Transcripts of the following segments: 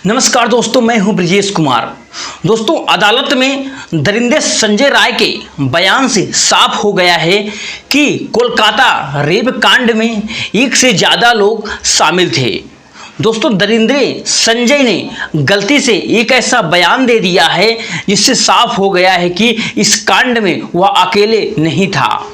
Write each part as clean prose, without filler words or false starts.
नमस्कार दोस्तों, मैं हूं ब्रजेश कुमार। दोस्तों, अदालत में दरिंदे संजय राय के बयान से साफ हो गया है कि कोलकाता रेप कांड में एक से ज़्यादा लोग शामिल थे। दोस्तों, दरिंदे संजय ने गलती से एक ऐसा बयान दे दिया है जिससे साफ हो गया है कि इस कांड में वह अकेले नहीं था।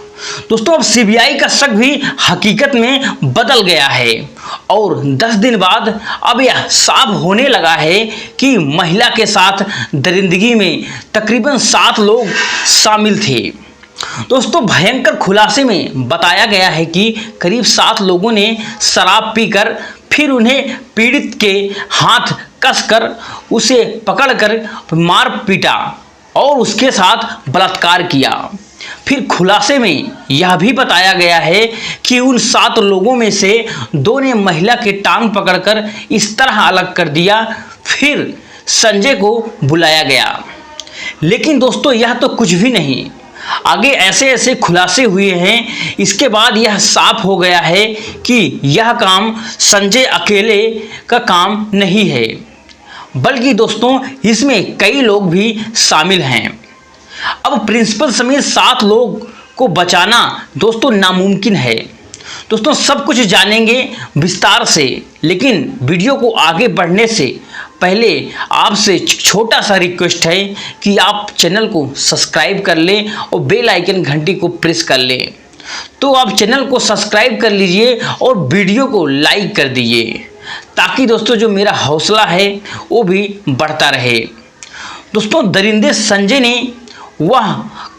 दोस्तों, अब सीबीआई का शक भी हकीकत में बदल गया है और 10 दिन बाद अब यह साफ होने लगा है कि महिला के साथ दरिंदगी में तकरीबन 7 लोग शामिल थे। दोस्तों, भयंकर खुलासे में बताया गया है कि करीब 7 लोगों ने शराब पीकर फिर उन्हें पीड़ित के हाथ कसकर उसे पकड़कर मार पीटा और उसके साथ बलात्कार किया। फिर खुलासे में यह भी बताया गया है कि उन 7 लोगों में से 2 ने महिला के टांग पकड़कर इस तरह अलग कर दिया, फिर संजय को बुलाया गया। लेकिन दोस्तों, यह तो कुछ भी नहीं, आगे ऐसे ऐसे खुलासे हुए हैं। इसके बाद यह साफ हो गया है कि यह काम संजय अकेले का काम नहीं है, बल्कि दोस्तों इसमें कई लोग भी शामिल हैं। अब प्रिंसिपल समेत 7 लोग को बचाना दोस्तों नामुमकिन है। दोस्तों, सब कुछ जानेंगे विस्तार से, लेकिन वीडियो को आगे बढ़ने से पहले आपसे छोटा सा रिक्वेस्ट है कि आप चैनल को सब्सक्राइब कर लें और बेल आइकन घंटी को प्रेस कर लें। तो आप चैनल को सब्सक्राइब कर लीजिए और वीडियो को लाइक कर दीजिए, ताकि दोस्तों जो मेरा हौसला है वो भी बढ़ता रहे। दोस्तों, दरिंदे संजय ने वह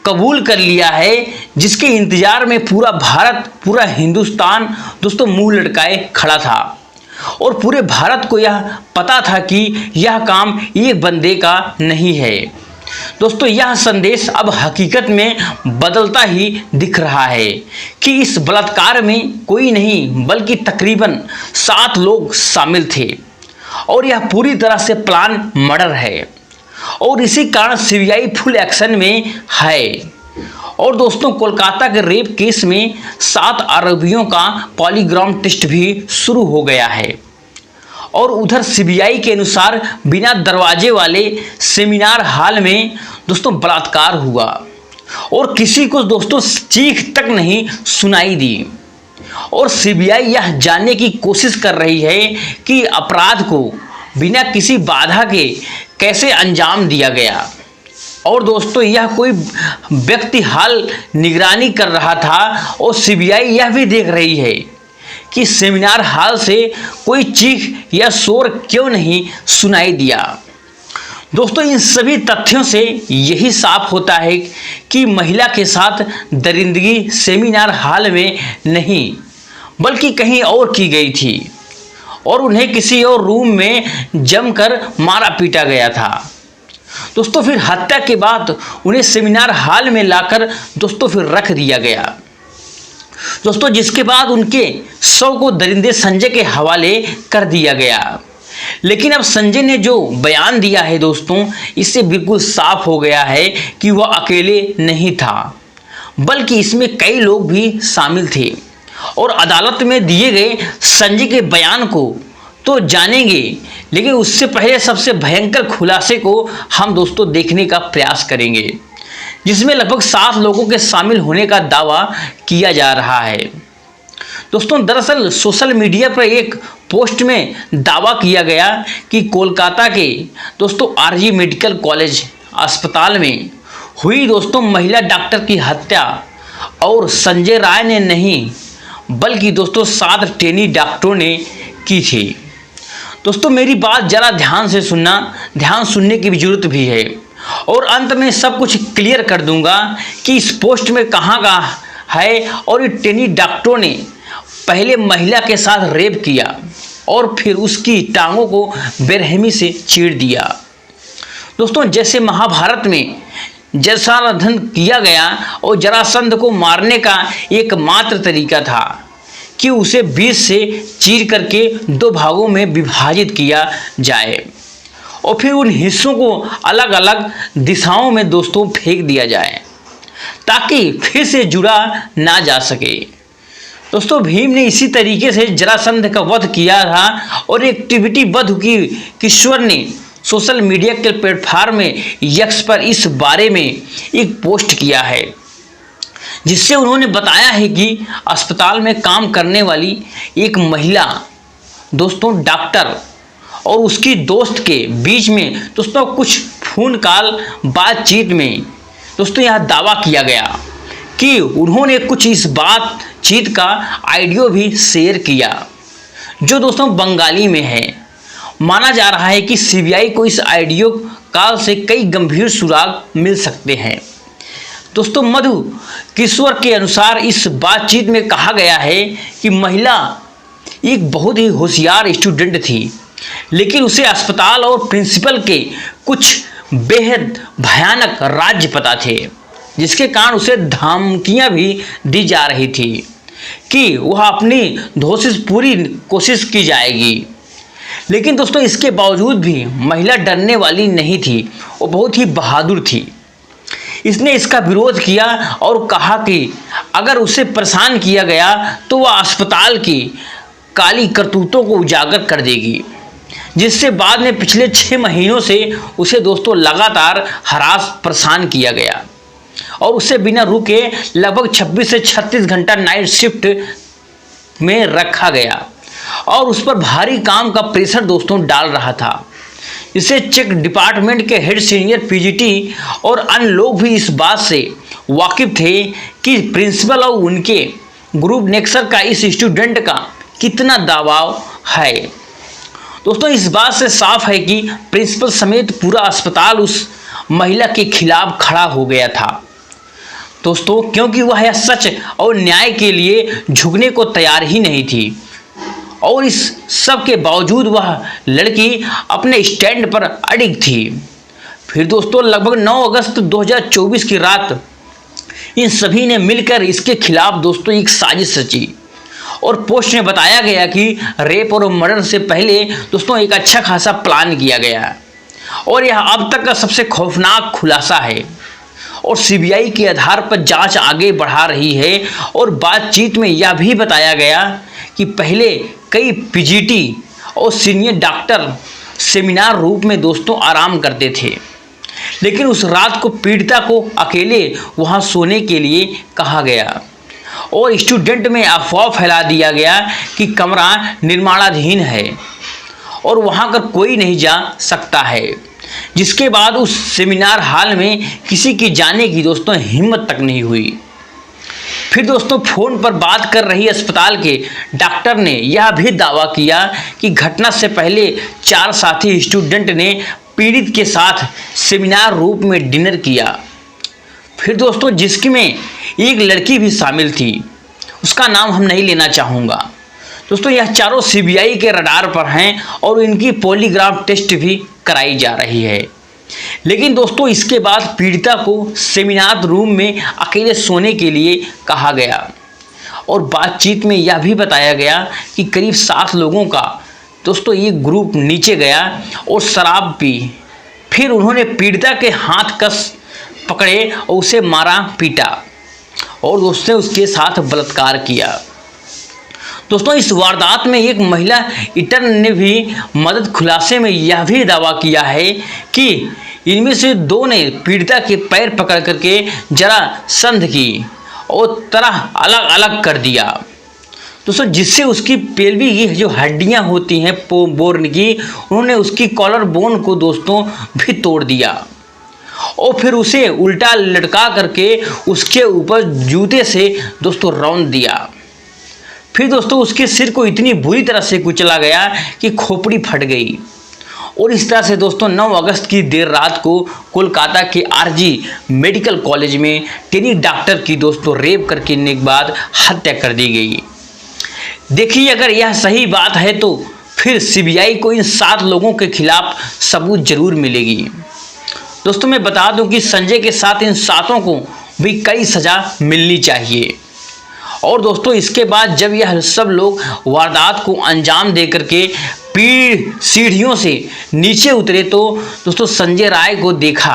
कबूल कर लिया है जिसके इंतजार में पूरा भारत, पूरा हिंदुस्तान दोस्तों मुंह लटकाए खड़ा था और पूरे भारत को यह पता था कि यह काम एक बंदे का नहीं है। दोस्तों, यह संदेश अब हकीकत में बदलता ही दिख रहा है कि इस बलात्कार में कोई नहीं बल्कि तकरीबन 7 लोग शामिल थे और यह पूरी तरह से प्लान मर्डर है और इसी कारण सीबीआई फुल एक्शन में है। और दोस्तों, कोलकाता के रेप केस में 7 आरोपियों का पॉलीग्राफ टेस्ट भी शुरू हो गया है और उधर सीबीआई के अनुसार बिना दरवाजे वाले सेमिनार हॉल में दोस्तों बलात्कार हुआ और किसी को दोस्तों चीख तक नहीं सुनाई दी। और सीबीआई यह जानने की कोशिश कर रही है कि अपराध को बिना किसी बाधा के कैसे अंजाम दिया गया। और दोस्तों, यह कोई व्यक्ति हाल निगरानी कर रहा था और सीबीआई यह भी देख रही है कि सेमिनार हॉल से कोई चीख या शोर क्यों नहीं सुनाई दिया। दोस्तों, इन सभी तथ्यों से यही साफ होता है कि महिला के साथ दरिंदगी सेमिनार हॉल में नहीं बल्कि कहीं और की गई थी और उन्हें किसी और रूम में जमकर मारा पीटा गया था। दोस्तों, फिर हत्या के बाद उन्हें सेमिनार हॉल में लाकर दोस्तों फिर रख दिया गया। दोस्तों, जिसके बाद उनके शव को दरिंदे संजय के हवाले कर दिया गया। लेकिन अब संजय ने जो बयान दिया है दोस्तों, इससे बिल्कुल साफ हो गया है कि वह अकेले नहीं था, बल्कि इसमें कई लोग भी शामिल थे। और अदालत में दिए गए संजय के बयान को तो जानेंगे, लेकिन उससे पहले सबसे भयंकर खुलासे को हम दोस्तों देखने का प्रयास करेंगे, जिसमें लगभग 7 लोगों के शामिल होने का दावा किया जा रहा है। दोस्तों, दरअसल सोशल मीडिया पर एक पोस्ट में दावा किया गया कि कोलकाता के दोस्तों आरजी मेडिकल कॉलेज अस्पताल में हुई दोस्तों महिला डॉक्टर की हत्या और संजय राय ने नहीं बल्कि दोस्तों 7 ट्रेनी डॉक्टरों ने की थी। दोस्तों, मेरी बात जरा ध्यान से सुनना, ध्यान सुनने की भी जरूरत भी है और अंत में सब कुछ क्लियर कर दूंगा कि इस पोस्ट में कहाँ का है। और ये ट्रेनी डॉक्टरों ने पहले महिला के साथ रेप किया और फिर उसकी टांगों को बेरहमी से चीर दिया। दोस्तों, जैसे महाभारत में जरासंध किया गया और जरासंध को मारने का एकमात्र तरीका था कि उसे बीच से चीर करके 2 भागों में विभाजित किया जाए और फिर उन हिस्सों को अलग अलग दिशाओं में दोस्तों फेंक दिया जाए ताकि फिर से जुड़ा ना जा सके। दोस्तों भीम ने इसी तरीके से जरासंध का वध किया था और एक्टिविटी वध की किश्वर ने सोशल मीडिया के प्लेटफॉर्म में यक्स पर इस बारे में एक पोस्ट किया है, जिससे उन्होंने बताया है कि अस्पताल में काम करने वाली एक महिला दोस्तों डॉक्टर और उसकी दोस्त के बीच में दोस्तों कुछ फोन कॉल बातचीत में दोस्तों यह दावा किया गया कि उन्होंने कुछ इस बातचीत का ऑडियो भी शेयर किया, जो दोस्तों बंगाली में है। माना जा रहा है कि सीबीआई को इस ऑडियो कॉल से कई गंभीर सुराग मिल सकते हैं। दोस्तों मधु किशोर के अनुसार इस बातचीत में कहा गया है कि महिला एक बहुत ही होशियार स्टूडेंट थी, लेकिन उसे अस्पताल और प्रिंसिपल के कुछ बेहद भयानक राज पता थे, जिसके कारण उसे धमकियां भी दी जा रही थी कि वह अपनी धोसिस पूरी कोशिश की जाएगी। लेकिन दोस्तों इसके बावजूद भी महिला डरने वाली नहीं थी, वो बहुत ही बहादुर थी। इसने इसका विरोध किया और कहा कि अगर उसे परेशान किया गया तो वह अस्पताल की काली करतूतों को उजागर कर देगी, जिससे बाद में पिछले 6 महीनों से उसे दोस्तों लगातार हरास परेशान किया गया और उसे बिना रुके लगभग 26 से 36 घंटा नाइट शिफ्ट में रखा गया और उस पर भारी काम का प्रेशर दोस्तों डाल रहा था। इसे चेक डिपार्टमेंट के हेड सीनियर पीजीटी और अन्य लोग भी इस बात से वाकिफ थे कि प्रिंसिपल और उनके ग्रुप नेक्सर का इस स्टूडेंट का कितना दबाव है। दोस्तों इस बात से साफ है कि प्रिंसिपल समेत पूरा अस्पताल उस महिला के खिलाफ खड़ा हो गया था दोस्तों, क्योंकि वह सच और न्याय के लिए झुकने को तैयार ही नहीं थी और इस सब के बावजूद वह लड़की अपने स्टैंड पर अडिग थी। फिर दोस्तों लगभग 9 अगस्त 2024 की रात इन सभी ने मिलकर इसके खिलाफ दोस्तों एक साजिश रची और पोस्ट में बताया गया कि रेप और मर्डर से पहले दोस्तों एक अच्छा खासा प्लान किया गया और यह अब तक का सबसे खौफनाक खुलासा है और सीबीआई के आधार पर जांच आगे बढ़ा रही है। और बातचीत में यह भी बताया गया कि पहले कई पीजीटी और सीनियर डॉक्टर सेमिनार रूप में दोस्तों आराम करते थे, लेकिन उस रात को पीड़िता को अकेले वहां सोने के लिए कहा गया और स्टूडेंट में अफवाह फैला दिया गया कि कमरा निर्माणाधीन है और वहां कर कोई नहीं जा सकता है, जिसके बाद उस सेमिनार हॉल में किसी की जाने की दोस्तों हिम्मत तक नहीं हुई। फिर दोस्तों फोन पर बात कर रही अस्पताल के डॉक्टर ने यह भी दावा किया कि घटना से पहले 4 साथी स्टूडेंट ने पीड़ित के साथ सेमिनार रूप में डिनर किया। फिर दोस्तों जिसमें एक लड़की भी शामिल थी, उसका नाम हम नहीं लेना चाहूँगा। दोस्तों यह चारों सीबीआई के रडार पर हैं और इनकी पॉलीग्राफ टेस्ट भी कराई जा रही है। लेकिन दोस्तों इसके बाद पीड़िता को सेमिनार रूम में अकेले सोने के लिए कहा गया और बातचीत में यह भी बताया गया कि करीब 7 लोगों का दोस्तों ये ग्रुप नीचे गया और शराब पी। फिर उन्होंने पीड़िता के हाथ कस पकड़े और उसे मारा पीटा और दोस्तों उसके साथ बलात्कार किया। दोस्तों इस वारदात में एक महिला इंटर्न ने भी मदद खुलासे में यह भी दावा किया है कि इनमें से 2 ने पीड़िता के पैर पकड़ करके जरा संध की और तरह अलग अलग कर दिया दोस्तों, जिससे उसकी पेल्वी की जो हड्डियां होती हैं बोर्न की, उन्होंने उसकी कॉलर बोन को दोस्तों भी तोड़ दिया और फिर उसे उल्टा लटका करके उसके ऊपर जूते से दोस्तों रौंद दिया। फिर दोस्तों उसके सिर को इतनी बुरी तरह से कुचला गया कि खोपड़ी फट गई और इस तरह से दोस्तों 9 अगस्त की देर रात को कोलकाता के आरजी मेडिकल कॉलेज में ट्रेनी डॉक्टर की दोस्तों रेप करके के बाद हत्या कर दी गई। देखिए अगर यह सही बात है तो फिर सीबीआई को इन 7 लोगों के खिलाफ सबूत जरूर मिलेगी। दोस्तों मैं बता दूं कि संजय के साथ इन 7 को भी कई सजा मिलनी चाहिए। और दोस्तों इसके बाद जब यह सब लोग वारदात को अंजाम दे करके सीढ़ियों से नीचे उतरे तो दोस्तों संजय राय को देखा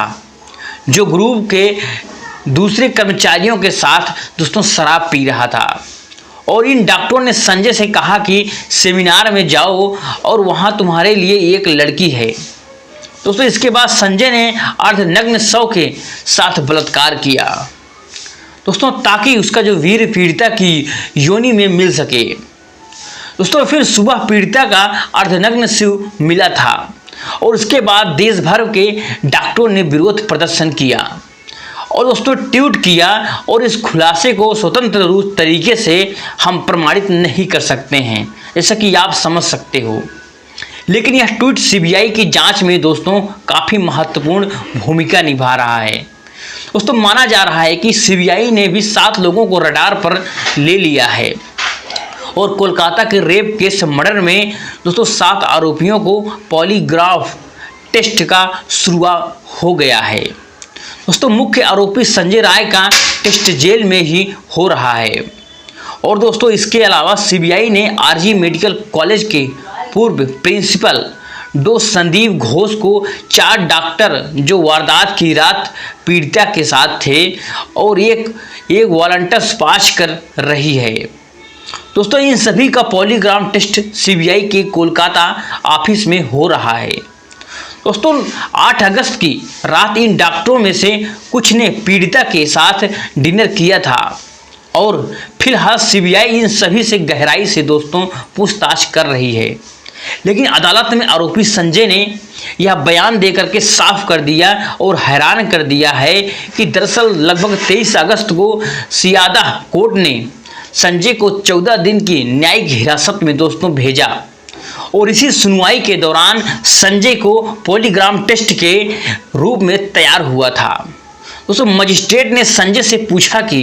जो ग्रुप के दूसरे कर्मचारियों के साथ दोस्तों शराब पी रहा था और इन डॉक्टरों ने संजय से कहा कि सेमिनार में जाओ और वहां तुम्हारे लिए एक लड़की है। दोस्तों इसके बाद संजय ने अर्धनग्न शव के साथ बलात्कार किया दोस्तों, ताकि उसका जो वीर पीड़िता की योनि में मिल सके। दोस्तों फिर सुबह पीड़िता का अर्धनग्न शिव मिला था और उसके बाद देश भर के डॉक्टरों ने विरोध प्रदर्शन किया और दोस्तों ट्वीट किया, और इस खुलासे को स्वतंत्र रूप तरीके से हम प्रमाणित नहीं कर सकते हैं, जैसा कि आप समझ सकते हो। लेकिन यह ट्वीट सीबीआई की जांच में दोस्तों काफ़ी महत्वपूर्ण भूमिका निभा रहा है। दोस्तों माना जा रहा है कि सीबीआई ने भी 7 लोगों को रडार पर ले लिया है और कोलकाता के रेप केस मर्डर में दोस्तों 7 आरोपियों को पॉलीग्राफ टेस्ट का शुरुआत हो गया है। दोस्तों मुख्य आरोपी संजय राय का टेस्ट जेल में ही हो रहा है। और दोस्तों इसके अलावा सीबीआई ने आरजी मेडिकल कॉलेज के पूर्व प्रिंसिपल डॉ संदीप घोष को 4 डॉक्टर जो वारदात की रात पीड़िता के साथ थे और एक वॉलंटियर्स पास कर रही है। दोस्तों इन सभी का पॉलीग्राफ टेस्ट सीबीआई के कोलकाता ऑफिस में हो रहा है। दोस्तों 8 अगस्त की रात इन डॉक्टरों में से कुछ ने पीड़िता के साथ डिनर किया था और फिलहाल सीबीआई इन सभी से गहराई से दोस्तों पूछताछ कर रही है। लेकिन अदालत में आरोपी संजय ने यह बयान देकर के साफ कर दिया और हैरान कर दिया है कि दरअसल लगभग 23 अगस्त को सियादा कोर्ट ने संजय को 14 दिन की न्यायिक हिरासत में दोस्तों भेजा और इसी सुनवाई के दौरान संजय को पॉलीग्राफ टेस्ट के रूप में तैयार हुआ था। दोस्तों मजिस्ट्रेट ने संजय से पूछा कि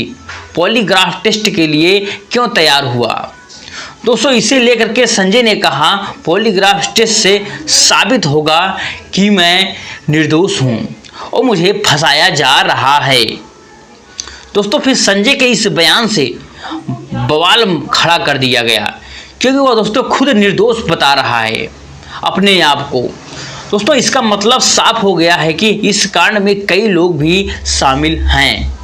पॉलीग्राफ टेस्ट के लिए क्यों तैयार हुआ। दोस्तों इसे लेकर के संजय ने कहा पॉलीग्राफ टेस्ट से साबित होगा कि मैं निर्दोष हूं और मुझे फंसाया जा रहा है। दोस्तों फिर संजय के इस बयान से बवाल खड़ा कर दिया गया क्योंकि वह दोस्तों खुद निर्दोष बता रहा है अपने आप को। दोस्तों इसका मतलब साफ हो गया है कि इस कांड में कई लोग भी शामिल हैं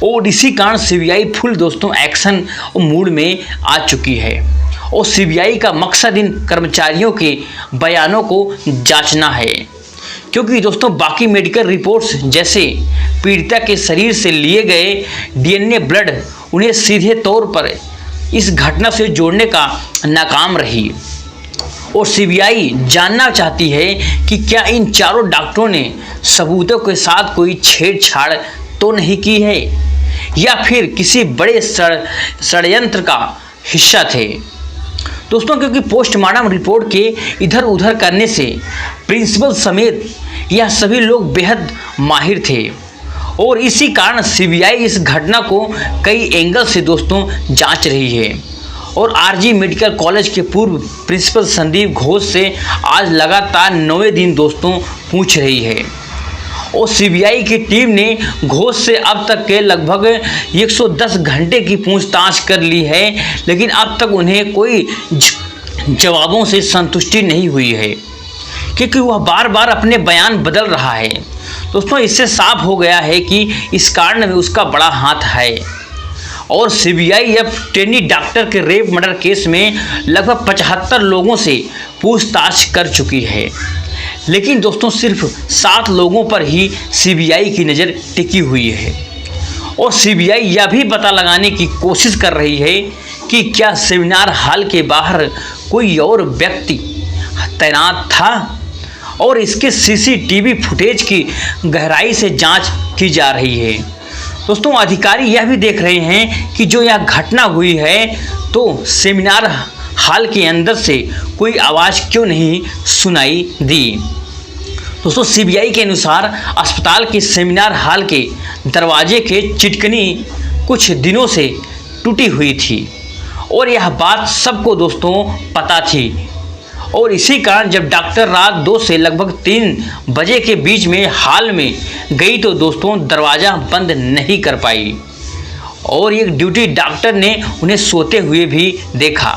और इसी कारण सीबीआई फुल दोस्तों एक्शन मूड में आ चुकी है और सीबीआई का मकसद इन कर्मचारियों के बयानों को जांचना है, क्योंकि दोस्तों बाकी मेडिकल रिपोर्ट्स जैसे पीड़िता के शरीर से लिए गए डीएनए ब्लड उन्हें सीधे तौर पर इस घटना से जोड़ने का नाकाम रही और सीबीआई जानना चाहती है कि क्या इन चारों डॉक्टरों ने सबूतों के साथ कोई छेड़छाड़ तो नहीं की है या फिर किसी बड़े षड्यंत्र का हिस्सा थे। दोस्तों क्योंकि पोस्टमार्टम रिपोर्ट के इधर उधर करने से प्रिंसिपल समेत यह सभी लोग बेहद माहिर थे और इसी कारण सीबीआई इस घटना को कई एंगल से दोस्तों जांच रही है और आरजी मेडिकल कॉलेज के पूर्व प्रिंसिपल संदीप घोष से आज लगातार 9वें दिन दोस्तों पूछ रही है और सीबीआई की टीम ने घोष से अब तक के लगभग 110 घंटे की पूछताछ कर ली है, लेकिन अब तक उन्हें कोई जवाबों से संतुष्टि नहीं हुई है क्योंकि वह बार बार अपने बयान बदल रहा है। दोस्तों इससे साफ हो गया है कि इस कांड में उसका बड़ा हाथ है और सीबीआई अब ट्रेनी डॉक्टर के रेप मर्डर केस में लगभग 75 लोगों से पूछताछ कर चुकी है, लेकिन दोस्तों सिर्फ 7 लोगों पर ही सीबीआई की नज़र टिकी हुई है और सीबीआई यह भी पता लगाने की कोशिश कर रही है कि क्या सेमिनार हॉल के बाहर कोई और व्यक्ति तैनात था और इसके सीसीटीवी फुटेज की गहराई से जांच की जा रही है। दोस्तों अधिकारी यह भी देख रहे हैं कि जो यह घटना हुई है तो सेमिनार हॉल के अंदर से कोई आवाज़ क्यों नहीं सुनाई दी। दोस्तों सीबीआई के अनुसार अस्पताल के सेमिनार हॉल के दरवाजे के चिटकनी कुछ दिनों से टूटी हुई थी और यह बात सबको दोस्तों पता थी और इसी कारण जब डॉक्टर रात 2 से लगभग 3 बजे के बीच में हॉल में गई तो दोस्तों दरवाज़ा बंद नहीं कर पाई और एक ड्यूटी डॉक्टर ने उन्हें सोते हुए भी देखा।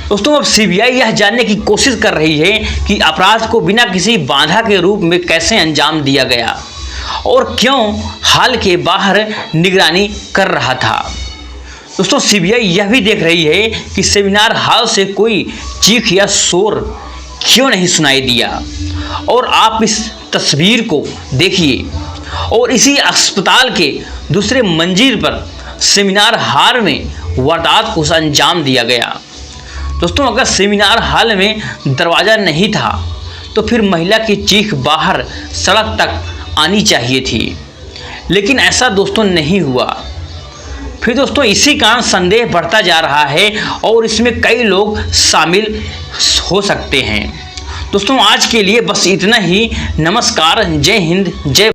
दोस्तों अब सीबीआई यह जानने की कोशिश कर रही है कि अपराध को बिना किसी बाधा के रूप में कैसे अंजाम दिया गया और क्यों हॉल के बाहर निगरानी कर रहा था। दोस्तों सीबीआई यह भी देख रही है कि सेमिनार हॉल से कोई चीख या शोर क्यों नहीं सुनाई दिया। और आप इस तस्वीर को देखिए, और इसी अस्पताल के दूसरे मंजिल पर सेमिनार हॉल में वारदात को अंजाम दिया गया। दोस्तों अगर सेमिनार हॉल में दरवाज़ा नहीं था तो फिर महिला की चीख बाहर सड़क तक आनी चाहिए थी, लेकिन ऐसा दोस्तों नहीं हुआ। फिर दोस्तों इसी कारण संदेह बढ़ता जा रहा है और इसमें कई लोग शामिल हो सकते हैं। दोस्तों आज के लिए बस इतना ही। नमस्कार, जय हिंद, जय